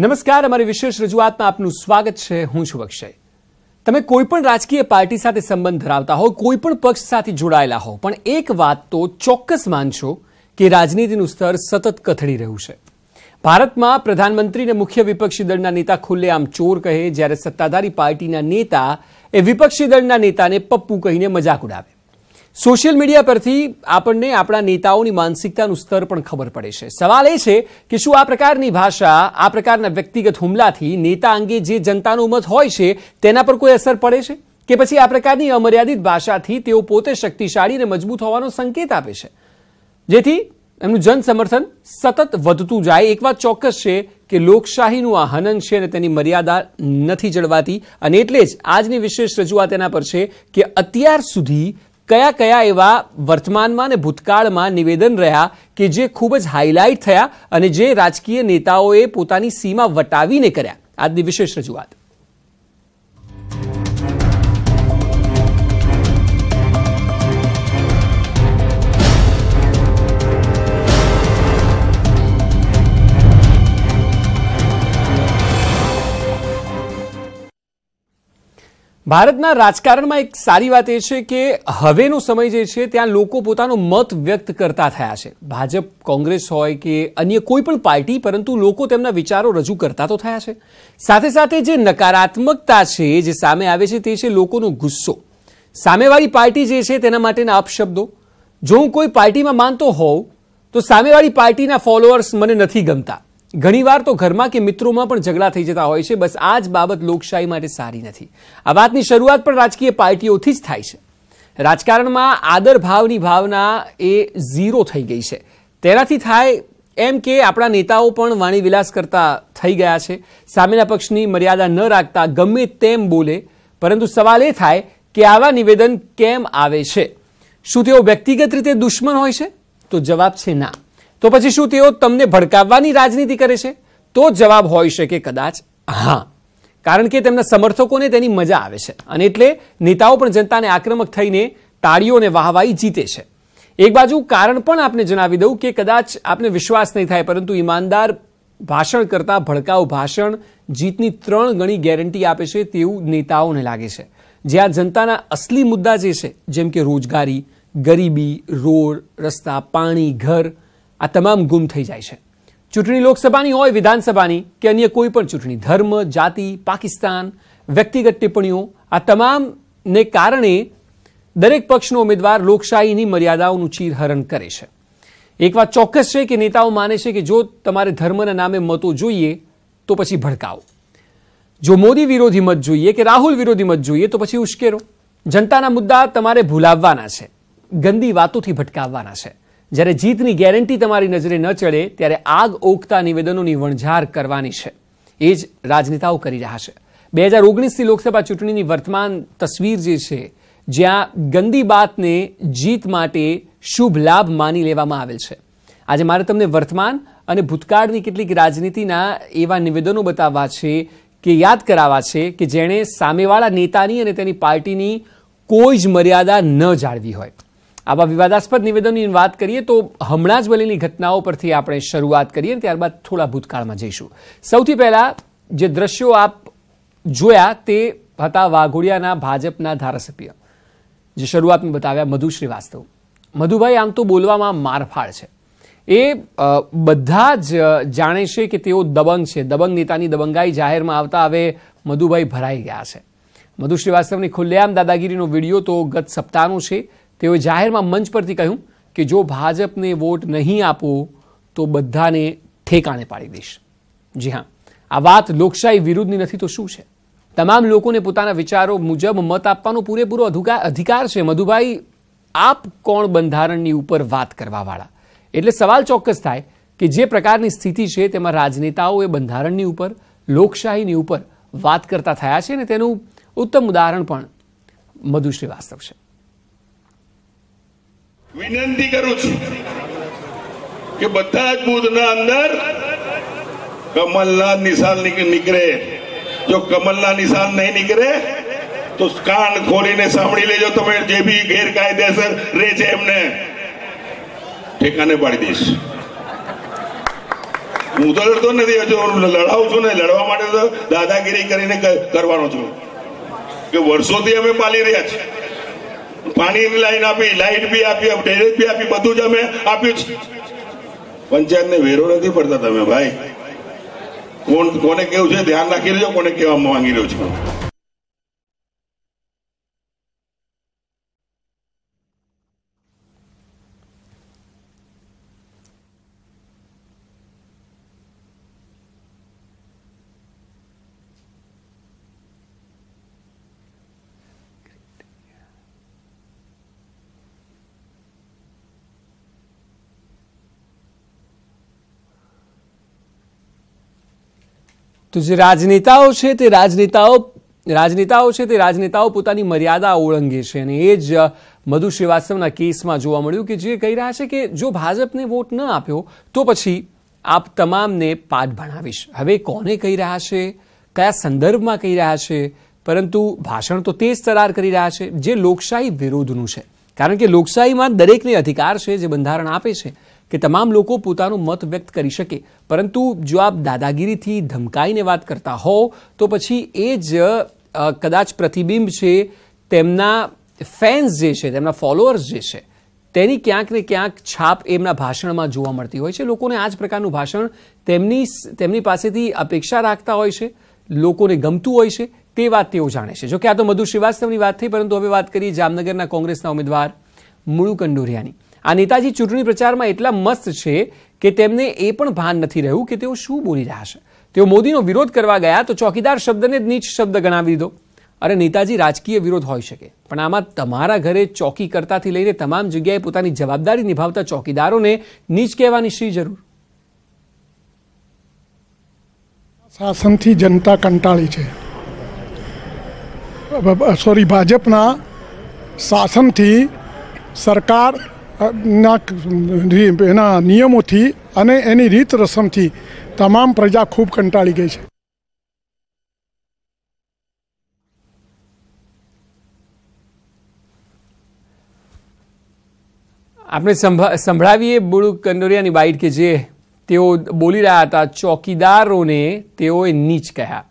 નમસ્કાર, અમારી વિશેષ રજૂઆતમાં આપનું સ્વાગત છે। હું છું અક્ષય। તમે કોઈ પણ રાજકીય પાર્ટી સાથે સંબંધ ધરાવતા હો, કોઈ પણ પક્ષ સાથે જોડાયેલા હો, પણ એક વાત તો ચોક્કસ માનશો કે રાજનીતિનું સ્તર સતત કથળી રહ્યું છે। ભારતમાં પ્રધાનમંત્રીને મુખ્ય વિપક્ષી દળના નેતા ખુલ્લેઆમ ચોર કહે, જ્યારે સત્તાધારી પાર્ટીના નેતા એ વિપક્ષી દળના નેતાને પપ્પુ કહીને મજાક ઉડાવે। સોશિયલ મીડિયા પરથી આપણને આપણા નેતાઓની માનસિકતાનું સ્તર પણ ખબર પડે છે। સવાલ એ છે કે શું આ પ્રકારની ભાષા, આ પ્રકારના વ્યક્તિગત હુમલાથી નેતા અંગે જે જનતાનો મત હોય છે તેના પર કોઈ અસર પડે છે, કે પછી આ પ્રકારની અમર્યાદિત ભાષાથી તેઓ પોતે શક્તિશાળી અને મજબૂત હોવાનો સંકેત આપે છે, જેથી એમનું જન સમર્થન સતત વધતું જાય। એક વાત ચોક્કસ છે કે લોકશાહીનું આ હનન છે અને તેની મર્યાદા નથી જળવાતી, અને એટલે જ આજની વિશેષ રજૂઆત એના પર છે કે અત્યાર સુધી કયા કયા એવા વર્તમાનમાં અને ભૂતકાળમાં નિવેદન રહ્યા કે જે ખૂબ જ હાઇલાઇટ થયા અને જે રાજકીય નેતાઓએ પોતાની સીમા વટાવીને કર્યા। આજની વિશેષ રજૂઆત। ભારતના રાજકારણમાં એક સારી વાત એ છે કે હવેનો સમય જે છે ત્યાં લોકો પોતાનો મત વ્યક્ત કરતા થયા છે। ભાજપ, કોંગ્રેસ હોય કે અન્ય કોઈ પણ પાર્ટી, પરંતુ લોકો તેમના વિચારો રજૂ કરતા તો થયા છે। સાથે સાથે જે નકારાત્મકતા છે જે સામે આવે છે તે છે લોકોનો ગુસ્સો, સામેવાળી પાર્ટી જે છે તેના માટેના અપશબ્દો। જો હું કોઈ પાર્ટીમાં માનતો હોઉં તો સામેવાળી પાર્ટીના ફોલોઅર્સ મને નથી ગમતા। ઘણીવાર તો ઘરમાં કે મિત્રોમાં પણ ઝઘડા થઈ જતા હોય છે। બસ આ જ બાબત લોકશાહી માટે સારી નથી। આ વાતની શરૂઆત પણ રાજકીય પાર્ટીઓથી જ થાય છે। રાજકારણમાં આદર ભાવની ભાવના એ ઝીરો થઈ ગઈ છે। તેનાથી થાય એમ કે આપણા નેતાઓ પણ વાણી વિલાસ કરતા થઈ ગયા છે, સામેના પક્ષની મર્યાદા ન રાખતા ગમે તેમ બોલે। પરંતુ સવાલ એ થાય કે આવા નિવેદન કેમ આવે છે? શું તેઓ વ્યક્તિગત રીતે દુશ્મન હોય છે? તો જવાબ છે ના। તો પછી શું તેઓ તમને ભડકાવવાની રાજનીતિ કરે છે? તો જવાબ હોઈ શકે કદાચ હા, કારણ કે તેમના સમર્થકોને તેની મજા આવે છે અને એટલે નેતાઓ પણ જનતાને આક્રમક થઈને તાળીઓ અને વાહવાહી જીતે છે। એક બાજુ કારણ પણ આપને જણાવી દઉં કે કદાચ આપને વિશ્વાસ નહીં થાય, પરંતુ ઈમાનદાર ભાષણ કરતા ભડકાઉ ભાષણ જીતની 3 ગણી ગેરંટી આપે છે તેવું નેતાઓને લાગે છે। જ્યાં જનતાના અસલી મુદ્દા જે છે, જેમ કે રોજગારી, ગરીબી, રોડ, રસ્તા, પાણી, ઘર, આ તમામ ગુમ થઈ જાય છે। ચૂંટણી લોકસભાની હોય, વિધાનસભાની કે અન્ય કોઈ પણ ચૂંટણી, ધર્મ, જાતિ, પાકિસ્તાન, વ્યક્તિગત ટિપ્પણીઓ, આ તમામને કારણે દરેક પક્ષનો ઉમેદવાર લોકશાહીની મર્યાદાઓનું ચીરહરણ કરે છે। એક વાત ચોક્કસ છે કે નેતાઓ માને છે કે જો તમારે ધર્મના નામે મતો જોઈએ તો પછી ભડકાવો, જો મોદી વિરોધી મત જોઈએ કે રાહુલ વિરોધી મત જોઈએ તો પછી ઉશ્કેરો। જનતાના મુદ્દા તમારે ભૂલાવવાના છે, ગંદી વાતોથી ભટકાવવાના છે। જ્યારે જીતની ગેરંટી તમારી નજરે ન ચડે ત્યારે આગ ઓગતા નિવેદનોની વણઝાર કરવાની છે। એ જ રાજનેતાઓ કરી રહ્યા છે। 2019ની લોકસભા ચૂંટણીની વર્તમાન તસવીર જે છે, જ્યાં ગંદી બાતને જીત માટે શુભ લાભ માની લેવામાં આવેલ છે। આજે મારે તમને વર્તમાન અને ભૂતકાળની કેટલીક રાજનીતિના એવા નિવેદનો બતાવવા છે કે યાદ કરાવવા છે કે જેણે સામેવાળા નેતાની અને તેની પાર્ટીની કોઈ જ મર્યાદા ન જાળવી હોય। આવા વિવાદાસ્પદ નિવેદનોની વાત કરીએ તો હમણાં જ બનેલી ઘટનાઓ પરથી આપણે શરૂઆત કરીએ, ત્યારબાદ થોડા ભૂતકાળમાં જઈશું। સૌથી પહેલા જે દ્રશ્યો આપ જોયા તે હતા વાઘોડિયાના ભાજપના ધારાસભ્ય, જે શરૂઆતમાં બતાવ્યા મધુ શ્રીવાસ્તવ। મધુભાઈ આમ તો બોલવામાં મારફાડ છે, એ બધા જ જાણે છે કે તેઓ દબંગ છે। દબંગ નેતાની દબંગાઈ જાહેરમાં આવતા હવે મધુભાઈ ભરાઈ ગયા છે। મધુ શ્રીવાસ્તવની ખુલ્લેઆમ દાદાગીરીનો વિડીયો તો ગત સપ્તાહનો છે। તેઓએ જાહેરમાં મંચ પરથી કહ્યું કે જો ભાજપને વોટ નહીં આપો તો બધાને ઠેકાણે પાડી દઈશ। જી હા, આ વાત લોકશાહી વિરુદ્ધની નથી તો શું છે? તમામ લોકોને પોતાના વિચારો મુજબ મત આપવાનો પૂરેપૂરો અધિકાર છે। મધુભાઈ, આપ કોણ બંધારણની ઉપર વાત કરવાવાળા? એટલે સવાલ ચોક્કસ થાય કે જે પ્રકારની સ્થિતિ છે તેમાં રાજનેતાઓએ બંધારણની ઉપર, લોકશાહીની ઉપર વાત કરતા થયા છે, અને તેનું ઉત્તમ ઉદાહરણ પણ મધુ શ્રીવાસ્તવ છે। વિનંતી કરું છું કે બધા જ બૂથના અંદર કમલના નિશાન નીકળે। જો કમલના નિશાન નહીં નીકળે તો કાન ખોલીને સાંભળી લેજો, તમે જે બી ગેરકાયદેસર રહે છે એમને ઠેકાને પાડી દઈશ। હું તો લડતો નથી, લડાવું છું ને. લડવા માટે તો દાદાગીરી કરીને કરવાનો છું કે વર્ષોથી અમે પાલી રહ્યા છીએ. પાણીની લાઈન આપી, લાઈટ બી આપી, ડ્રેનેજ બી આપી, બધું જ અમે આપ્યું છે. પંચાયતને વેરો નથી પડતા. તમે ભાઈ કોને કેવું છે ધ્યાન રાખી લેજો, કોને કેવા માંગી રહ્યો છું. તો જે રાજનેતાઓ છે તે રાજનેતાઓ પોતાની મર્યાદા ઓળંગે છે અને એ જ મધુ શ્રીવાસ્તવના કેસમાં જોવા મળ્યું કે જે કહી રહ્યા છે કે જો ભાજપને વોટ ન આપ્યો તો પછી આપ તમામને પાઠ ભણાવીશ. હવે કોને કહી રહ્યા છે, કયા સંદર્ભમાં કહી રહ્યા છે, પરંતુ ભાષણ તો તે જ તરાર કરી રહ્યા છે જે લોકશાહી વિરોધનું છે. કારણ કે લોકશાહીમાં દરેકને અધિકાર છે, જે બંધારણ આપે છે કે તમામ લોકો પોતાનો મત વ્યક્ત કરી શકે. પરંતુ જો આપ દાદાગીરીથી ધમકાઈને વાત કરતા હો તો પછી એ જ કદાચ પ્રતિબિંબ છે તેમના ફેન્સ જે છે, તેમના ફોલોઅર્સ જે છે, તેની ક્યાંક ને ક્યાંક છાપ એમના ભાષણમાં જોવા મળતી હોય છે. લોકોને આ જ પ્રકારનું ભાષણ તેમની પાસેથી અપેક્ષા રાખતા હોય છે, લોકોને ગમતું હોય છે, તે વાત તેઓ જાણે છે. જોકે આ તો મધુ શ્રીવાસ્તવની વાત થઈ, પરંતુ હવે વાત કરીએ જામનગરના કોંગ્રેસના ઉમેદવાર મુળુ કંડોરિયાની. આ નેતાજી ચૂંટણી પ્રચારમાં એટલા મસ્ત છે કે તેમને એ પણ ભાન નથી રહ્યું કે તેઓ શું બોલી રહ્યા છે. તેઓ મોદીનો વિરોધ કરવા ગયા તો ચોકીદાર શબ્દને જ નીચ શબ્દ ગણાવી દીધો. અરે નેતાજી, રાજકીય વિરોધ હોઈ શકે, પણ આમાં તમારા ઘરે ચોકી કરતાથી લઈને તમામ જગ્યાએ પોતાની જવાબદારી નિભાવતા ચોકીદારોને નીચ કહેવાની શી જરૂર? શાસનથી જનતા કંટાળી છે. ભાજપના શાસનથી, સરકાર એના નિયમોથી અને એની રીત રસમથી તમામ પ્રજા ખૂબ કંટાળી ગઈ છે. આપણે સંભળાવીએ મુળુ કંડોરિયાની બાઈટ કે જે તેઓ બોલી રહ્યા હતા, ચોકીદારોને તેઓએ નીચ કહ્યા.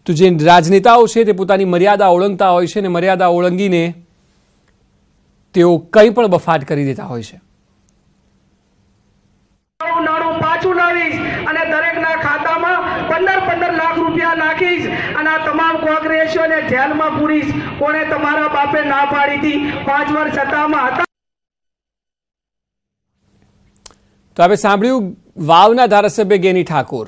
તો જે રાજનેતાઓ છે તે પોતાની મર્યાદા ઓળંગતા હોય છે અને મર્યાદા ઓળંગીને તેઓ કંઈ પણ બફાટ કરી દેતા હોય છે. નાણું પાછું લાવીશ અને દરેકના ખાતામાં 15 લાખ રૂપિયા નાખીશ અને આ તમામ કોંગ્રેસીઓને જેલમાં પૂરીશ. કોણે તમારા બાપે ના પાડી હતી? 5 વર્ષ સત્તામાં હતા. તો આપણે સાંભળ્યું વાવના ધારાસભ્ય ગેની ઠાકોર,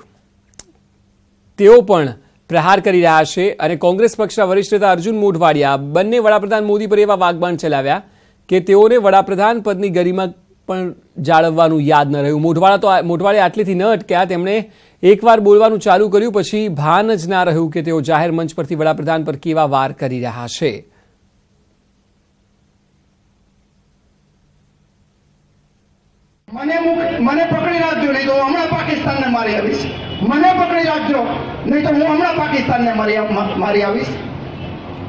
તેઓ પણ પ્રહાર કરી રહ્યા છે અને કોંગ્રેસ પક્ષના વરિષ્ઠ નેતા અર્જુન મોઢવાડિયા બંને વડાપ્રધાન મોદી પર એવા વાગબાણ ચલાવ્યા કે તેઓને વડાપ્રધાન પદની ગરિમા પણ જાળવવાનું યાદ ન રહ્યું. મોઢવાડિયા આટલેથી ન અટક્યા, તેમણે એકવાર બોલવાનું ચાલુ કર્યું, પછી ભાન જ ના રહ્યું કે તેઓ જાહેર મંચ પરથી વડાપ્રધાન પર કેવા વાર કરી રહ્યા છે. મને પકડી રાખજો, નહીં તો હું હમણાં પાકિસ્તાનને મારી આવીશ. મને પકડી રાખજો, નહીં તો હું હમણાં પાકિસ્તાનને મારી આવીશ.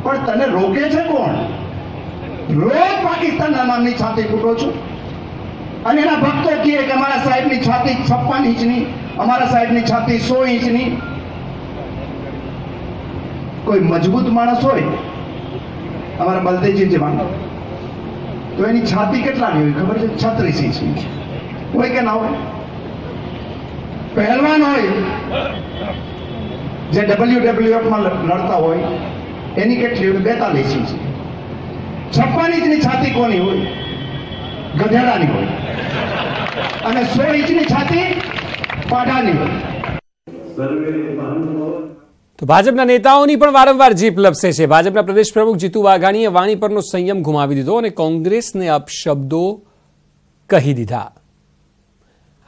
પણ તને રોકે છે કોણ? રોજ પાકિસ્તાનના નામની છાતી ફૂટો છું અને એના ભક્તો કહે કે અમારા સાહેબની છાતી 56 ઇંચની, અમારા સાહેબની છાતી 100 ઇંચની. કોઈ મજબૂત માણસ હોય, અમારા બલદેવજી જેવાનો, તો એની છાતી કેટલાની હોય ખબર છે? 36 ઇંચની હોય કે ના હોય? પહેલવાન હોય જે WWF માં લડતા હોય એની કેટલી હોય? 42 ઇંચ. 56 ઇંચની છાતી કોની હોય? ગધેડાની હોય. અને 100 ઇંચની છાતી પાડાની હોય. તો ભાજપના નેતાઓની પણ વારંવાર જીપ લપસે છે. ભાજપના પ્રદેશ પ્રમુખ જીતુ વાઘાણીએ વાણી પરનો સંયમ ગુમાવી દીધો અને કોંગ્રેસને અપશબ્દો કહી દીધા.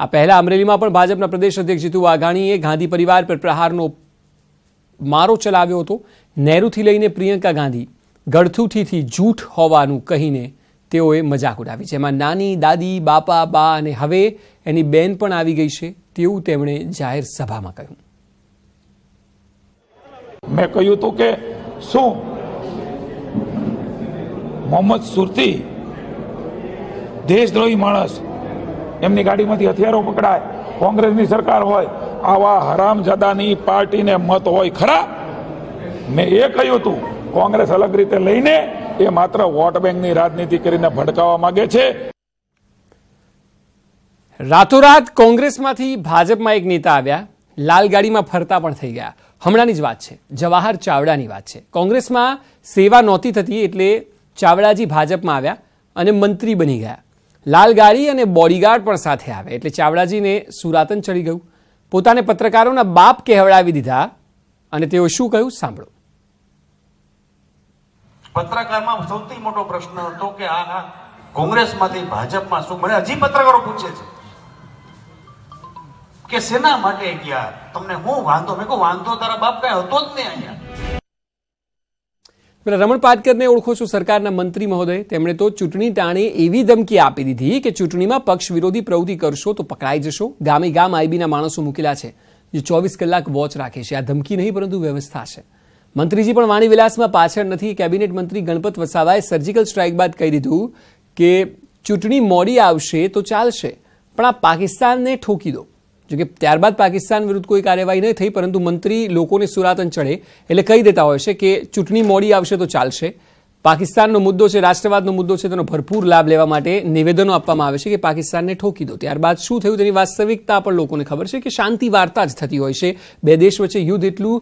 આ પહેલા અમરેલીમાં પણ ભાજપના પ્રદેશ અધ્યક્ષ જીતુ વાઘાણીએ ગાંધી પરિવાર પર પ્રહારનો મારો ચલાવ્યો હતો. નહેરુથી લઈને પ્રિયંકા ગાંધી ગળથુથીથી જૂઠ હોવાનું કહીને તેઓએ મજાક ઉડાવી, જેમાં નાની, દાદી, બાપા, બા અને હવે એની બેન પણ આવી ગઈ છે તેવું તેમણે જાહેર સભામાં કહ્યું. મેં કહ્યું હતું કે શું મોહમ્મદ સુરતી દેશદ્રોહી માણસ, એમની ગાડીમાંથી હથિયારો પકડાય, કોંગ્રેસની સરકાર હોય, આવા હરામજાદાની પાર્ટીને મત હોય ખરા? મેં એ કહ્યું હતું કોંગ્રેસ અલગ રીતે લઈને એ માત્ર વોટ બેંકની રાજનીતિ કરીને ભડકાવવા માંગે છે. રાતોરાત કોંગ્રેસમાંથી ભાજપમાં એક નેતા આવ્યા, લાલ ગાડીમાં ફરતા પણ થઈ ગયા. હમણાંની જ વાત છે, જવાહર ચાવડાની વાત છે. કોંગ્રેસમાં સેવા નહોતી થતી એટલે ચાવડાજી ભાજપમાં આવ્યા અને મંત્રી બની ગયા. લાલ ગાડી અને બોડીગાર્ડ પણ સાથે આવ્યા એટલે ચાવડાજીને સુરાતન ચડી ગયું. પોતાને પત્રકારોના બાપ કહેવડાવી દીધા અને તેઓ શું કહ્યું સાંભળો. પત્રકારમાં સૌથી મોટો પ્રશ્ન હતો કે આ કોંગ્રેસમાંથી ભાજપમાં શું, મને હજી પત્રકારો પૂછે છે કે સેના માટે ગયા, તમને શું વાંધો? મેં કહું વાંધો તારા બાપ કઈ હતો જ નહીં અહીંયા. રમણ પાટકરને ઓળખો છો, સરકારના મંત્રી મહોદય. તેમણે તો ચૂંટણી ટાણે એવી ધમકી આપી દીધી કે ચૂંટણીમાં પક્ષ વિરોધી પ્રવૃત્તિ કરશો તો પકડાઈ જશો. ગામે ગામ આઈબીના માણસો મૂકેલા છે જે 24 કલાક વોચ રાખે છે. આ ધમકી નહીં પરંતુ વ્યવસ્થા છે. મંત્રીજી પણ વાણી વિલાસમાં પાછળ નથી. કેબિનેટ મંત્રી ગણપત વસાવાએ સર્જિકલ સ્ટ્રાઇક બાદ કહી દીધું કે ચૂંટણી મોડી આવશે તો ચાલશે પણ આ પાકિસ્તાનને ઠોકી દો. જોકે ત્યારબાદ પાકિસ્તાન વિરુદ્ધ કોઈ કાર્યવાહી નહીં થઈ પરંતુ મંત્રી લોકોને સુરાતન ચડે એટલે કહી દેતા હોય છે કે ચૂંટણી મોડી આવશે તો ચાલશે. પાકિસ્તાનનો મુદ્દો છે, રાષ્ટ્રવાદનો મુદ્દો છે, તેનો ભરપૂર લાભ લેવા માટે નિવેદનો આપવામાં આવે છે કે પાકિસ્તાનને ઠોકી દો. ત્યારબાદ શું થયું તેની વાસ્તવિકતા પણ લોકોને ખબર છે કે શાંતિ વાર્તા જ થતી હોય છે. બે દેશ વચ્ચે યુદ્ધ એટલું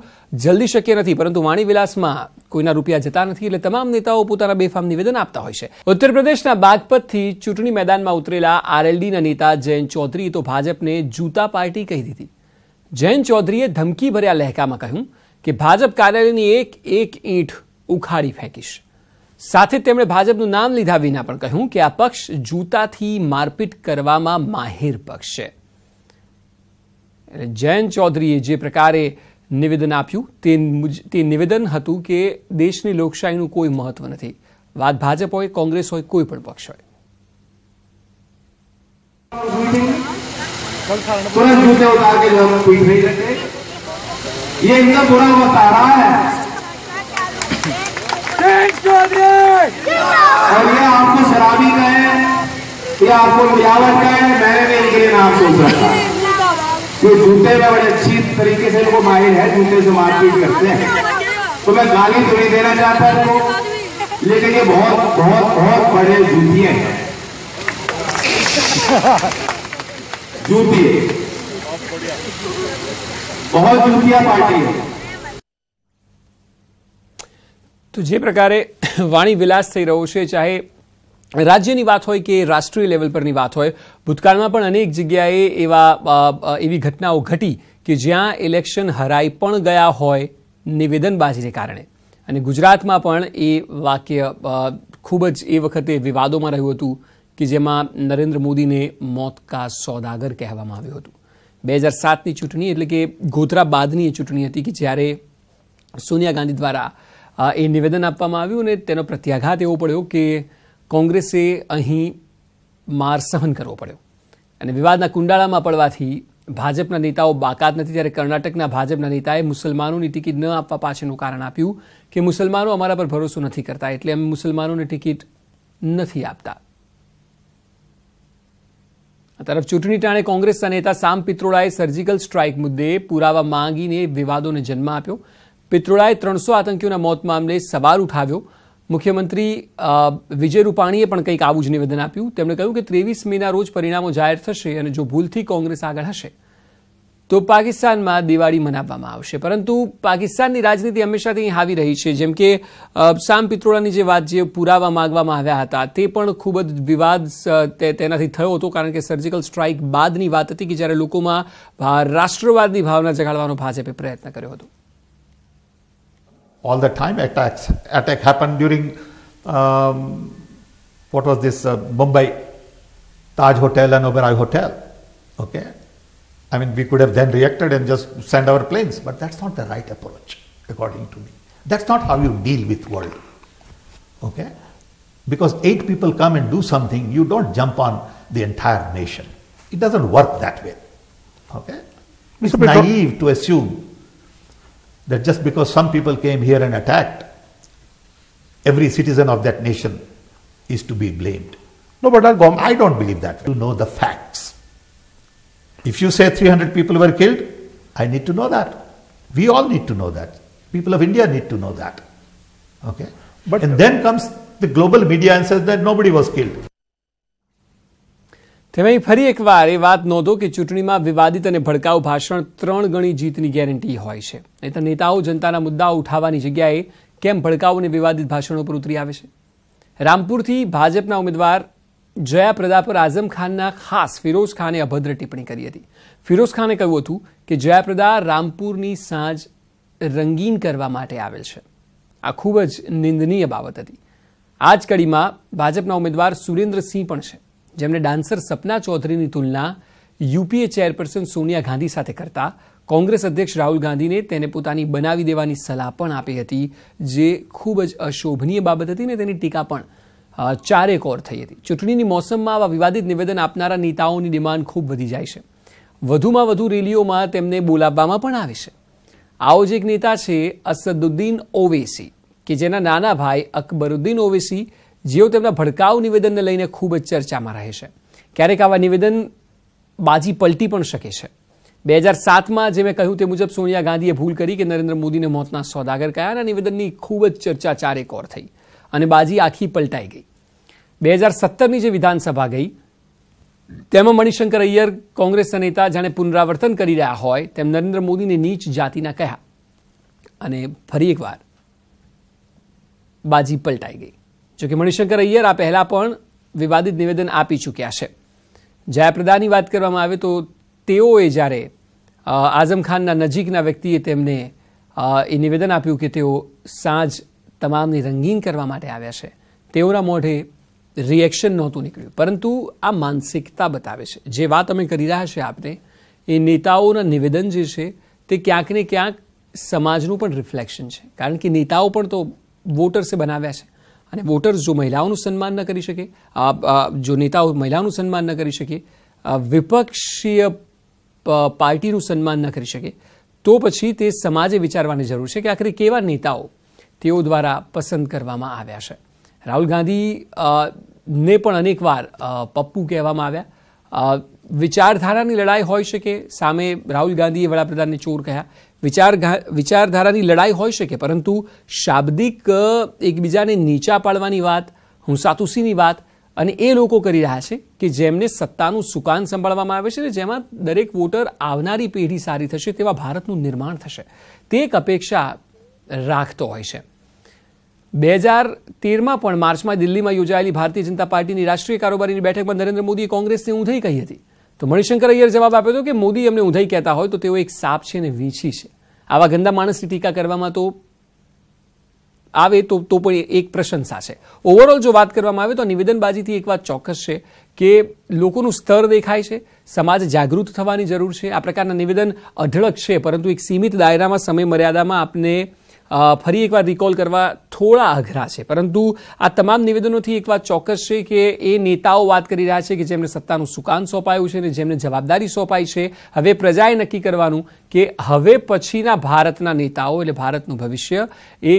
જલ્દી શક્ય નથી પરંતુ વાણી વિલાસમાં કોઈના રૂપિયા જતા નથી એટલે તમામ નેતાઓ પોતાના બેફામ નિવેદન આપતા હોય છે. ઉત્તર પ્રદેશના બાગપતથી ચૂંટણી મેદાનમાં ઉતરેલા આરએલડીના નેતા જયંત ચૌધરીએ તો ભાજપને જૂતા પાર્ટી કહી દીધી. જયંત ચૌધરીએ ધમકી ભર્યા લહેકામાં કહ્યું કે ભાજપ કાર્યાલયની એક ઈંટ ઉખાડી ફેંકીશ. સાથે તેમણે ભાજપનું નામ લીધા વિના પણ કહ્યું કે આ પક્ષ જૂતાથી મારપીટ કરવામાં માહિર પક્ષ છે. જયંત ચૌધરીએ જે પ્રકારે નિવેદન આપ્યું તે નિવેદન હતું કે દેશની લોકશાહીનું કોઈ મહત્વ નથી. વાત ભાજપ હોય, કોંગ્રેસ હોય, કોઈ પણ પક્ષ હોય. तुरंत जूते उतार के जो पीठ नहीं रखे, ये इतना बुरा बता रहा है और ये आपको शराबी कहे या आपको मिलावट कहे, मैंने भी इनके लिए नाम सोच रखा है. जो जूते में बड़े अच्छी तरीके से लोग माहिर है, जूते से मारपीट करते हैं. तो मैं गाली तो नहीं देना चाहता इनको, लेकिन ये बहुत बहुत बहुत बड़े जूतिए हैं. जूती बहुत जूतिया पार्टी है. તો જે પ્રકારે વાણી વિલાસ થઈ રહ્યો છે, ચાહે રાજ્યની વાત હોય કે રાષ્ટ્રીય લેવલ પરની વાત હોય, ભૂતકાળમાં પણ અનેક જગ્યાએ એવી ઘટનાઓ ઘટી કે જ્યાં ઇલેક્શન હરાઈ પણ ગયા હોય નિવેદનબાજીને કારણે. અને ગુજરાતમાં પણ એ વાક્ય ખૂબ જ એ વખતે વિવાદોમાં રહ્યું હતું કે જેમાં નરેન્દ્ર મોદીને મોત કા સોદાગર કહેવામાં આવ્યું હતું. 2007ની ચૂંટણી એટલે કે ગોધરા બાદની એ ચૂંટણી હતી કે જ્યારે સોનિયા ગાંધી દ્વારા એ નિવેદન આપવામાં આવ્યું અને તેનો પ્રત્યાઘાત એવો પડ્યો કે કોંગ્રેસે અહીં માર સહન કરવો પડ્યો અને વિવાદના કુંડાળામાં પડવાથી ભાજપના નેતાઓ બાકાત નથી. ત્યારે કર્ણાટકના ભાજપના નેતાએ મુસલમાનોની ટિકિટ ન આપવા પાછળનું કારણ આપ્યું કે મુસલમાનો અમારા પર ભરોસો નથી કરતા એટલે અમે મુસલમાનોને ટિકિટ નથી આપતા. આ તરફ ચૂંટણી ટાણે કોંગ્રેસના નેતા સામ પિત્રોડાએ સર્જિકલ સ્ટ્રાઇક મુદ્દે પુરાવા માંગીને વિવાદોને જન્મ આપ્યો. પિત્રોડાએ 300 આતંકીઓના મોત મામલે સવાલ ઉઠાવ્યો. મુખ્યમંત્રી વિજય રૂપાણીએ પણ કંઈક આવું જ નિવેદન આપ્યું. તેમણે કહ્યું કે 23 મેના રોજ પરિણામો જાહેર થશે અને જો ભૂલથી કોંગ્રેસ આગળ હશે તો પાકિસ્તાનમાં દિવાળી મનાવવામાં આવશે. પરંતુ પાકિસ્તાનની રાજનીતિ હંમેશાથી હાવી રહી છે. જેમ કે સામ પિત્રોડાની જે વાત જે પુરાવા માંગવામાં આવ્યા હતા તે પણ ખૂબ જ વિવાદ તેનાથી થયો હતો કારણ કે સર્જિકલ સ્ટ્રાઇક બાદની વાત હતી કે જ્યારે લોકોમાં રાષ્ટ્રવાદની ભાવના જગાડવાનો ભાજપે પ્રયત્ન કર્યો હતો. All the time attack happened during what was this Mumbai Taj Hotel and Oberoi Hotel. Okay, I mean we could have then reacted and just send our planes, but that's not the right approach according to me. That's not how you deal with world. Okay, Because 8 people come and do something, you don't jump on the entire nation. It doesn't work that way. Okay? It's naive to assume that just because some people came here and attacked, every citizen of that nation is to be blamed. No, but I don't believe that. To know the facts. If you say 300 people were killed, I need to know that. We all need to know that. People of India need to know that. Okay? And then comes the global media and says that nobody was killed. તેમાં ફરી એકવાર એ વાત નોંધો કે ચૂંટણીમાં વિવાદિત અને ભડકાઉ ભાષણ 3 ગણી જીતની ગેરંટી હોય છે. નહીં તો નેતાઓ જનતાના મુદ્દાઓ ઉઠાવવાની જગ્યાએ કેમ ભડકાઉ અને વિવાદિત ભાષણો પર ઉતરી આવે છે. રામપુરથી ભાજપના ઉમેદવાર જયાપ્રદા પર આઝમ ખાનના ખાસ ફિરોઝ ખાને અભદ્ર ટિપ્પણી કરી હતી. ફિરોઝ ખાને કહ્યું હતું કે જયાપ્રદા રામપુરની સાંજ રંગીન કરવા માટે આવેલ છે. આ ખૂબ જ નિંદનીય બાબત હતી. આ જ કડીમાં ભાજપના ઉમેદવાર સુરેન્દ્રસિંહ પણ છે, જેમણે ડાન્સર સપના ચૌધરીની તુલના યુપીએ ચેરપર્સન સોનિયા ગાંધી સાથે કરતા કોંગ્રેસ અધ્યક્ષ રાહુલ ગાંધીને તેને પોતાની બનાવી દેવાની સલાહ પણ આપી હતી, જે ખૂબ જ અશોભનીય બાબત હતી ને તેની ટીકા પણ ચારેકોર થઈ હતી. ચૂંટણીની મોસમમાં આવા વિવાદિત નિવેદન આપનારા નેતાઓની ડિમાન્ડ ખૂબ વધી જાય છે. વધુમાં વધુ રેલીઓમાં તેમને બોલાવવામાં પણ આવે છે. આવો જ એક નેતા છે અસદુદ્દીન ઓવૈસી, કે જેના નાના ભાઈ અકબરુદ્દીન ઓવૈસી, જેઓ તેમના ભડકાઉ નિવેદનને લઈને ખૂબ જ ચર્ચામાં રહે છે. ક્યારેક આવા નિવેદન બાજી પલટી પણ શકે છે. 2007માં જે મેં કહ્યું તે મુજબ સોનિયા ગાંધીએ ભૂલ કરી કે નરેન્દ્ર મોદીને મોતના સોદાગર કહ્યા અને નિવેદનની ખૂબ જ ચર્ચા ચારેકોર થઈ અને બાજી આખી પલટાઈ ગઈ. 2017ની જે વિધાનસભા ગઈ તેમાં મણિશંકર અય્યર કોંગ્રેસના નેતા જાણે પુનરાવર્તન કરી રહ્યા હોય તેમ નરેન્દ્ર મોદીને નીચ જાતિના કહ્યા અને ફરી એકવાર બાજી પલટાઈ ગઈ. જોકે મણિશંકર અય્યર આ પહેલા પણ વિવાદિત નિવેદન આપી ચૂક્યા છે. જયાપ્રદાની વાત કરવામાં આવે તો તેઓએ જ્યારે આઝમ ખાનના નજીકના વ્યક્તિએ તેમને એ નિવેદન આપ્યું કે તેઓ સાંજ તમામને રંગીન કરવા માટે આવ્યા છે, તેઓના મોઢે રિએક્શન નહોતું નીકળ્યું. પરંતુ આ માનસિકતા બતાવે છે. જે વાત અમે કરી રહ્યા છીએ આપને, એ નેતાઓના નિવેદન જે છે તે ક્યાંક ને ક્યાંક સમાજનું પણ રિફ્લેક્શન છે. કારણ કે નેતાઓ પણ તો વોટર્સે બનાવ્યા છે અને વોટર્સ જો મહિલાઓનું સન્માન ન કરી શકે, જો નેતાઓ મહિલાઓનું સન્માન ન કરી શકે, વિપક્ષીય પાર્ટીનું સન્માન ન કરી શકે, તો પછી તે સમાજે વિચારવાની જરૂર છે કે આખરે કેવા નેતાઓ તેઓ દ્વારા પસંદ કરવામાં આવ્યા છે. રાહુલ ગાંધી ને પણ અનેકવાર પપ્પુ કહેવામાં આવ્યા. વિચારધારાની લડાઈ હોઈ શકે, સામે રાહુલ ગાંધીએ વડાપ્રધાનને ચોર કહ્યા. વિચારધારાની લડાઈ હોઈ શકે, પરંતુ શાબ્દિક એકબીજાને નીચા પાડવાની વાત, હુંસાતુસીની વાત અને એ લોકો કરી રહ્યા છે કે જેમને સત્તાનું સુકાન સંભાળવામાં આવે છે, જેમાં દરેક વોટર આવનારી પેઢી સારી થશે, તેવા ભારતનું નિર્માણ થશે, તે એક અપેક્ષા રાખતો હોય છે. 2013માં પણ માર્ચમાં દિલ્હીમાં યોજાયેલી ભારતીય જનતા પાર્ટીની રાષ્ટ્રીય કારોબારીની બેઠકમાં નરેન્દ્ર મોદીએ કોંગ્રેસને ઊંધાઈ કહી હતી. તો મણિશંકર અય્યર જવાબ આપ્યો હતો કે મોદી અમને ઊંધાઈ કહેતા હોય તો તેઓ એક સાપ છે અને વીંછી છે. આવા ગંદા માણસની ટીકા કરવામાં તો આવે તો પણ એક પ્રશંસા છે. ઓવરઓલ જો વાત કરવામાં આવે તો નિવેદનબાજીથી એક વાત ચોક્કસ છે કે લોકોનું સ્તર દેખાય છે, સમાજ જાગૃત થવાની જરૂર છે. આ પ્રકારના નિવેદન અઢળક છે, પરંતુ એક સીમિત દાયરામાં, સમય મર્યાદામાં આપને ફરી એકવાર રિકોલ કરવા થોડા અઘરા છે. પરંતુ આ તમામ નિવેદનોથી એક વાત ચોક્કસ છે કે એ નેતાઓ વાત કરી રહ્યા છે કે જેમને સત્તાનું સુકાન સોંપાયું છે અને જેમને જવાબદારી સોંપાઈ છે. હવે પ્રજાએ નક્કી કરવાનું કે હવે પછીના ભારતના નેતાઓ એટલે ભારતનું ભવિષ્ય એ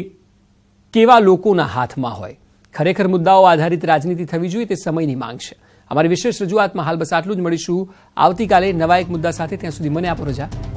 કેવા લોકોના હાથમાં હોય. ખરેખર મુદ્દાઓ આધારિત રાજનીતિ થવી જોઈએ, તે સમયની માંગ છે. અમારી વિશેષ રજૂઆતમાં હાલ બસ આટલું જ. મળીશું આવતીકાલે નવા એક મુદ્દા સાથે. ત્યાં સુધી મને આપો રજા.